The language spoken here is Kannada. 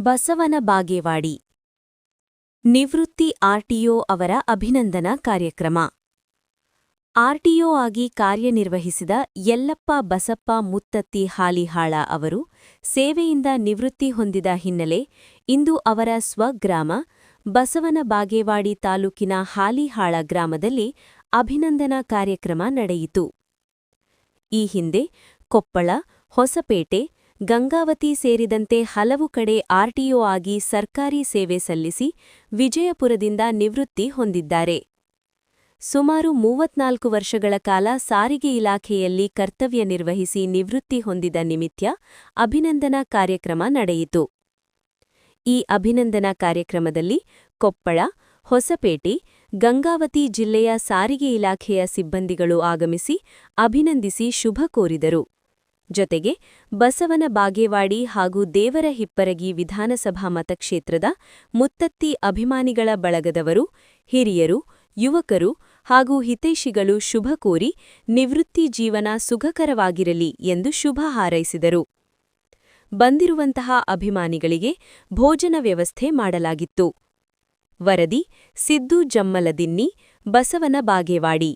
ಬಸವನ ಬಾಗೇವಾಡಿ ನಿವೃತ್ತಿ ಆರ್ಟಿಒ ಅವರ ಅಭಿನಂದನಾ ಕಾರ್ಯಕ್ರಮ. ಆರ್ಟಿಒ ಆಗಿ ಕಾರ್ಯನಿರ್ವಹಿಸಿದ ಯಲ್ಲಪ್ಪ ಬಸಪ್ಪ ಮುತ್ತತ್ತಿ ಹಾಲಿಹಾಳ ಅವರು ಸೇವೆಯಿಂದ ನಿವೃತ್ತಿ ಹೊಂದಿದ ಹಿನ್ನೆಲೆ ಇಂದು ಅವರ ಸ್ವಗ್ರಾಮ ಬಸವನ ಬಾಗೇವಾಡಿ ತಾಲೂಕಿನ ಹಾಲಿಹಾಳ ಗ್ರಾಮದಲ್ಲಿ ಅಭಿನಂದನಾ ಕಾರ್ಯಕ್ರಮ ನಡೆಯಿತು. ಈ ಹಿಂದೆ ಕೊಪ್ಪಳ, ಹೊಸಪೇಟೆ, ಗಂಗಾವತಿ ಸೇರಿದಂತೆ ಹಲವು ಕಡೆ ಆರ್ಟಿಒ ಆಗಿ ಸರ್ಕಾರಿ ಸೇವೆ ಸಲ್ಲಿಸಿ ವಿಜಯಪುರದಿಂದ ನಿವೃತ್ತಿ ಹೊಂದಿದ್ದಾರೆ. ಸುಮಾರು 34 ವರ್ಷಗಳ ಕಾಲ ಸಾರಿಗೆ ಇಲಾಖೆಯಲ್ಲಿ ಕರ್ತವ್ಯ ನಿರ್ವಹಿಸಿ ನಿವೃತ್ತಿ ಹೊಂದಿದ ನಿಮಿತ್ತ ಅಭಿನಂದನಾ ಕಾರ್ಯಕ್ರಮ ನಡೆಯಿತು. ಈ ಅಭಿನಂದನಾ ಕಾರ್ಯಕ್ರಮದಲ್ಲಿ ಕೊಪ್ಪಳ, ಹೊಸಪೇಟೆ, ಗಂಗಾವತಿ ಜಿಲ್ಲೆಯ ಸಾರಿಗೆ ಇಲಾಖೆಯ ಸಿಬ್ಬಂದಿಗಳು ಆಗಮಿಸಿ ಅಭಿನಂದಿಸಿ ಶುಭ ಕೋರಿದರು. ಜೊತೆಗೆ ಬಸವನ ಬಾಗೇವಾಡಿ ಹಾಗೂ ದೇವರ ಹಿಪ್ಪರಗಿ ವಿಧಾನಸಭಾ ಮತಕ್ಷೇತ್ರದ ಮುತ್ತತ್ತಿ ಅಭಿಮಾನಿಗಳ ಬಳಗದವರು, ಹಿರಿಯರು, ಯುವಕರು ಹಾಗೂ ಹಿತೈಷಿಗಳು ಶುಭ ಕೋರಿ ನಿವೃತ್ತಿ ಜೀವನ ಸುಖಕರವಾಗಿರಲಿ ಎಂದು ಶುಭ ಹಾರೈಸಿದರು. ಬಂದಿರುವಂತಹ ಅಭಿಮಾನಿಗಳಿಗೆ ಭೋಜನ ವ್ಯವಸ್ಥೆ ಮಾಡಲಾಗಿತ್ತು. ವರದಿ ಸಿದ್ದು ಜಮ್ಮಲದಿನ್ನಿ, ಬಸವನ ಬಾಗೇವಾಡಿ.